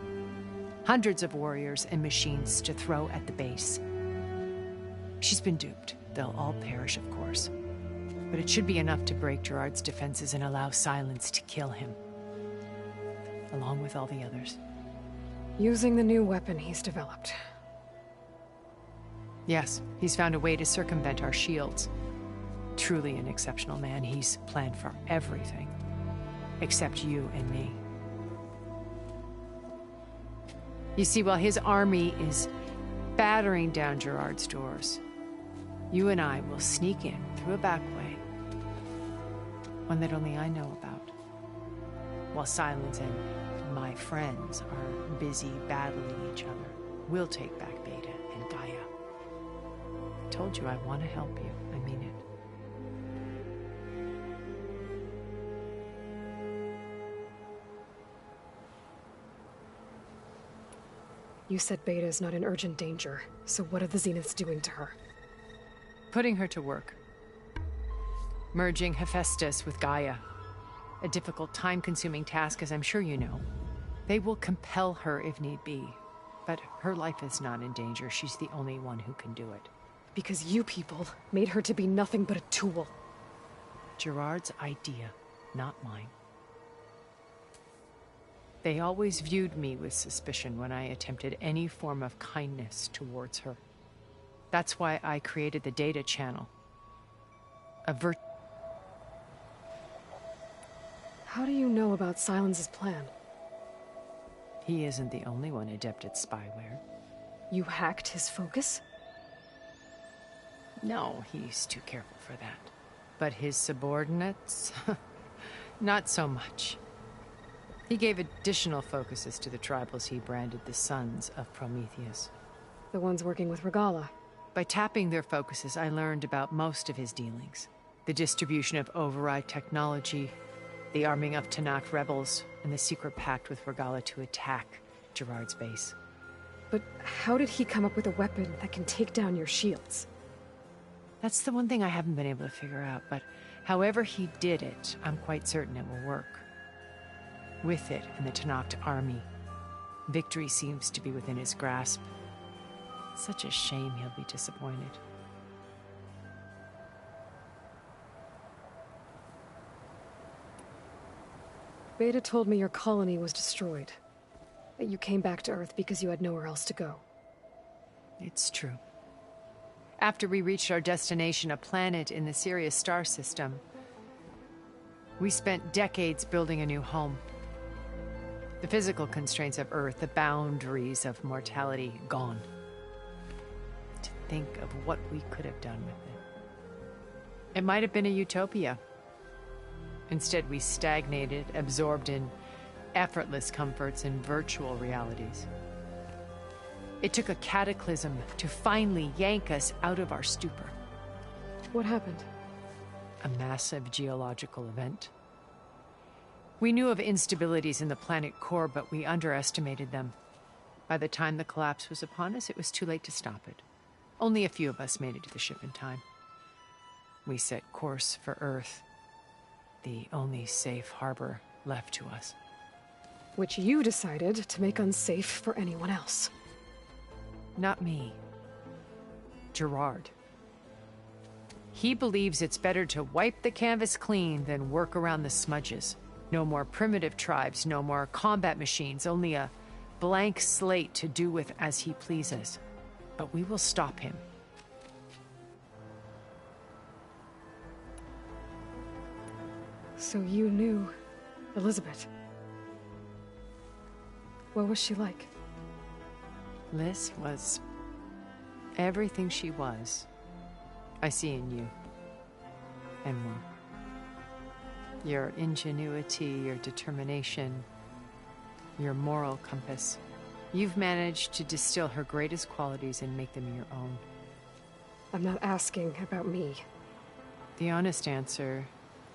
Hundreds of warriors and machines to throw at the base. She's been duped. They'll all perish, of course. But it should be enough to break Gerard's defenses and allow Silence to kill him. Along with all the others. Using the new weapon he's developed. Yes, he's found a way to circumvent our shields. Truly an exceptional man. He's planned for everything. Except you and me. You see, while his army is battering down Gerard's doors, you and I will sneak in through a back way. One that only I know about. While Silence and my friends are busy battling each other, we'll take back Beta and Gaia. I told you I want to help you. I mean it. You said Beta is not in urgent danger, so what are the Zeniths doing to her? Putting her to work. Merging Hephaestus with Gaia. A difficult, time-consuming task, as I'm sure you know. They will compel her if need be. But her life is not in danger. She's the only one who can do it. Because you people made her to be nothing but a tool. Gerard's idea, not mine. They always viewed me with suspicion when I attempted any form of kindness towards her. That's why I created the data channel. How do you know about Silence's plan? He isn't the only one adept at spyware. You hacked his focus? No, he's too careful for that. But his subordinates? Not so much. He gave additional focuses to the tribals he branded the Sons of Prometheus. The ones working with Regalla. By tapping their focuses, I learned about most of his dealings. The distribution of override technology, the arming of Tanakh rebels, and the secret pact with Regalla to attack Gerard's base. But how did he come up with a weapon that can take down your shields? That's the one thing I haven't been able to figure out, but however he did it, I'm quite certain it will work. With it and the Tanakh army, victory seems to be within his grasp. Such a shame he'll be disappointed. Beta told me your colony was destroyed. That you came back to Earth because you had nowhere else to go. It's true. After we reached our destination, a planet in the Sirius star system, we spent decades building a new home. The physical constraints of Earth, the boundaries of mortality, gone. To think of what we could have done with it. It might have been a utopia. Instead, we stagnated, absorbed in effortless comforts and virtual realities. It took a cataclysm to finally yank us out of our stupor. What happened? A massive geological event. We knew of instabilities in the planet core, but we underestimated them. By the time the collapse was upon us, it was too late to stop it. Only a few of us made it to the ship in time. We set course for Earth, the only safe harbor left to us. Which you decided to make unsafe for anyone else. Not me. Gerard. He believes it's better to wipe the canvas clean than work around the smudges. No more primitive tribes, no more combat machines, only a blank slate to do with as he pleases. But we will stop him. So you knew Elizabeth. What was she like? Liz was everything she was. I see in you. And more. Your ingenuity, your determination, your moral compass. You've managed to distill her greatest qualities and make them your own. I'm not asking about me. The honest answer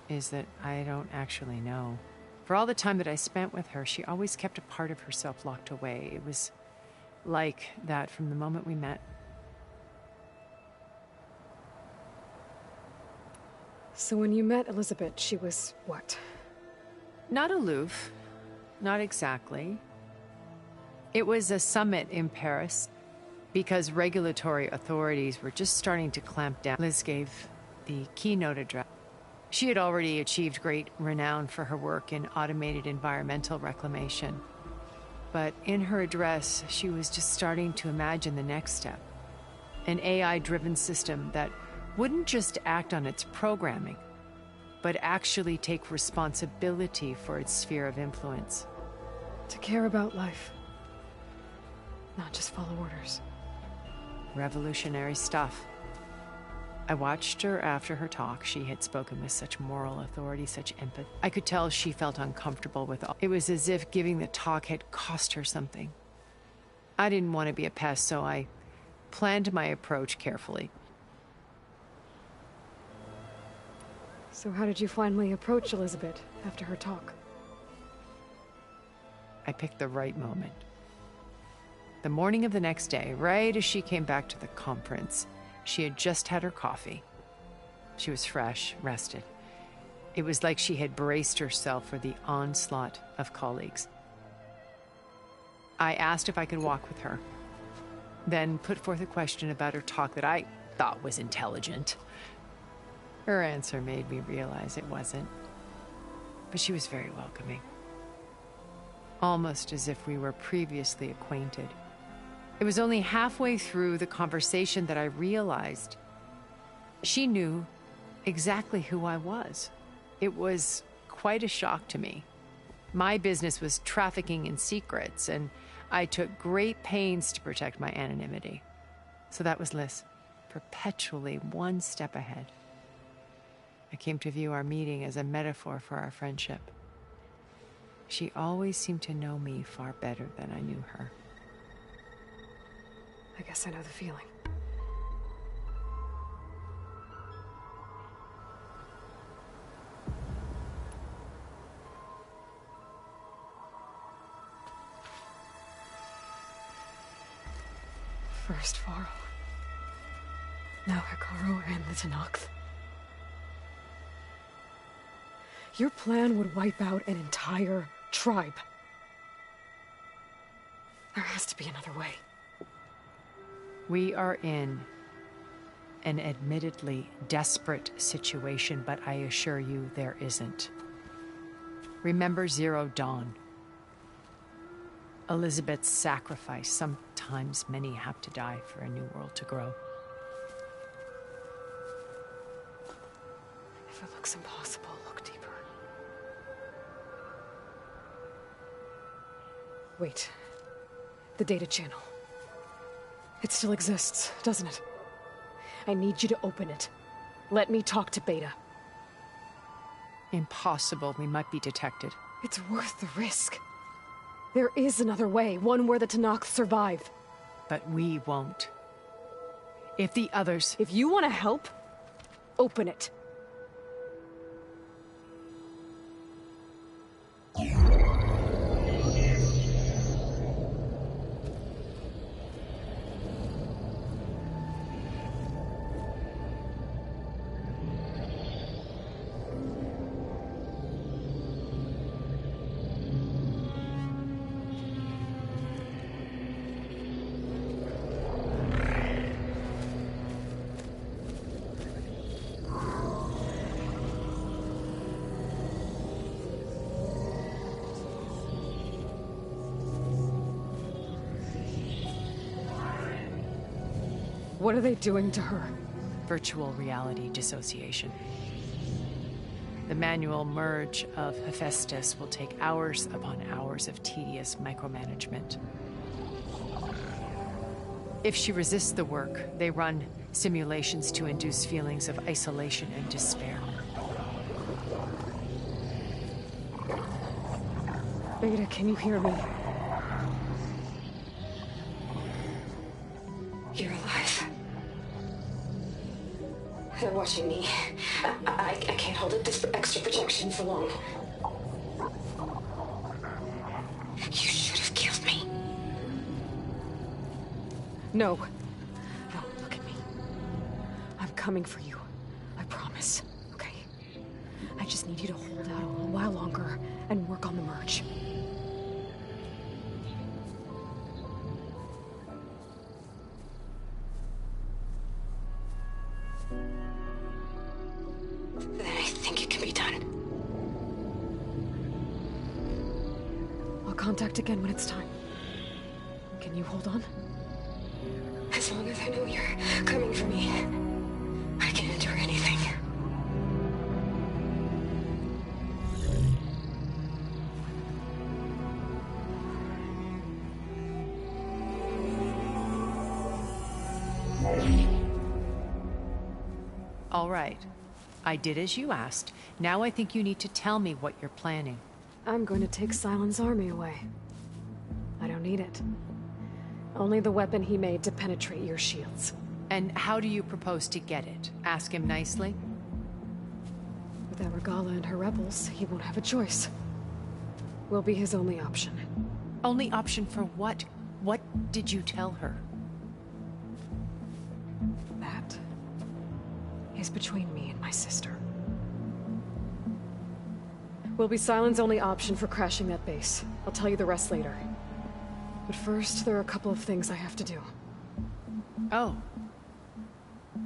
is that I don't actually know. For all the time that I spent with her, she always kept a part of herself locked away. It was like that from the moment we met. So when you met Elizabeth, she was what? Not aloof. Not exactly. It was a summit in Paris because regulatory authorities were just starting to clamp down. Liz gave the keynote address. She had already achieved great renown for her work in automated environmental reclamation. But in her address, she was just starting to imagine the next step. An AI-driven system that wouldn't just act on its programming, but actually take responsibility for its sphere of influence. To care about life. Not just follow orders. Revolutionary stuff. I watched her after her talk. She had spoken with such moral authority, such empathy. I could tell she felt uncomfortable with all. It was as if giving the talk had cost her something. I didn't want to be a pest, so I planned my approach carefully. So how did you finally approach Elizabeth after her talk? I picked the right moment. The morning of the next day, right as she came back to the conference, she had just had her coffee. She was fresh, rested. It was like she had braced herself for the onslaught of colleagues. I asked if I could walk with her, then put forth a question about her talk that I thought was intelligent. Her answer made me realize it wasn't, but she was very welcoming. Almost as if we were previously acquainted. It was only halfway through the conversation that I realized she knew exactly who I was. It was quite a shock to me. My business was trafficking in secrets, and I took great pains to protect my anonymity. So that was Liz, perpetually one step ahead. I came to view our meeting as a metaphor for our friendship. She always seemed to know me far better than I knew her. I guess I know the feeling. First Varl, now Hekarro and the Tenakth. Your plan would wipe out an entire tribe. There has to be another way. We are in an admittedly desperate situation, but I assure you there isn't. Remember Zero Dawn. Elizabeth's sacrifice. Sometimes many have to die for a new world to grow. If it looks impossible, look deeper. Wait. The data channel. It still exists, doesn't it? I need you to open it. Let me talk to Beta. Impossible. We might be detected. It's worth the risk. There is another way, one where the Tenakth survive. But we won't. If the others... If you want to help, open it. What are they doing to her? Virtual reality dissociation. The manual merge of Hephaestus will take hours upon hours of tedious micromanagement. If she resists the work, they run simulations to induce feelings of isolation and despair. Beta, can you hear me? You're alive. They're watching me. I can't hold up this extra protection for long. You should have killed me. No. No, look at me. I'm coming for you. I promise. Okay? I just need you to hold out a little while longer and work on the merge. Then I think it can be done. I'll contact again when it's time. Can you hold on? As long as I know you're coming for me, I can endure anything. All right. I did as you asked. Now I think you need to tell me what you're planning. I'm going to take Sylens' army away. I don't need it. Only the weapon he made to penetrate your shields. And how do you propose to get it? Ask him nicely? Without Regalla and her rebels, he won't have a choice. We'll be his only option. Only option for what? What did you tell her? That is between me and my sister. Will be Sylens' only option for crashing that base. I'll tell you the rest later. But first, there are a couple of things I have to do. Oh.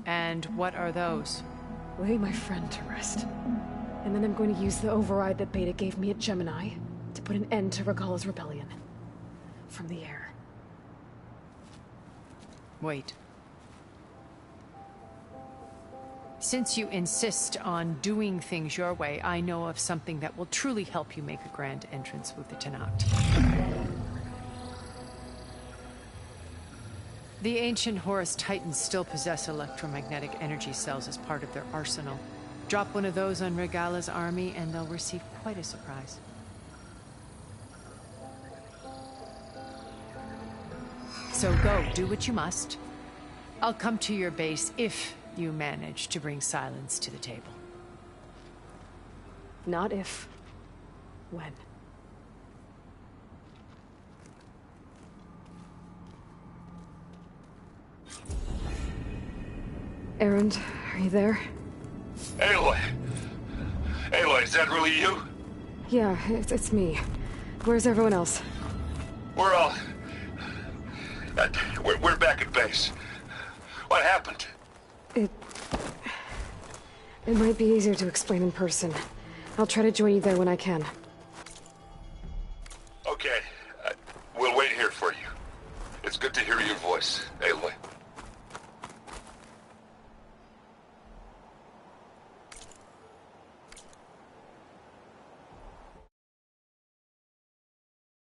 And what are those? Lay my friend to rest. And then I'm going to use the override that Beta gave me at Gemini to put an end to Regalla's rebellion. From the air. Wait. Since you insist on doing things your way, I know of something that will truly help you make a grand entrance with the Tenat. The ancient Horus Titans still possess electromagnetic energy cells as part of their arsenal. Drop one of those on Regalla's army and they'll receive quite a surprise. So go, do what you must. I'll come to your base if you manage to bring silence to the table. Not if. When. Erend, are you there? Aloy! Aloy, is that really you? Yeah, it's me. Where's everyone else? We're all... We're back at base. What happened? It might be easier to explain in person. I'll try to join you there when I can. Okay. We'll wait here for you. It's good to hear your voice, Aloy.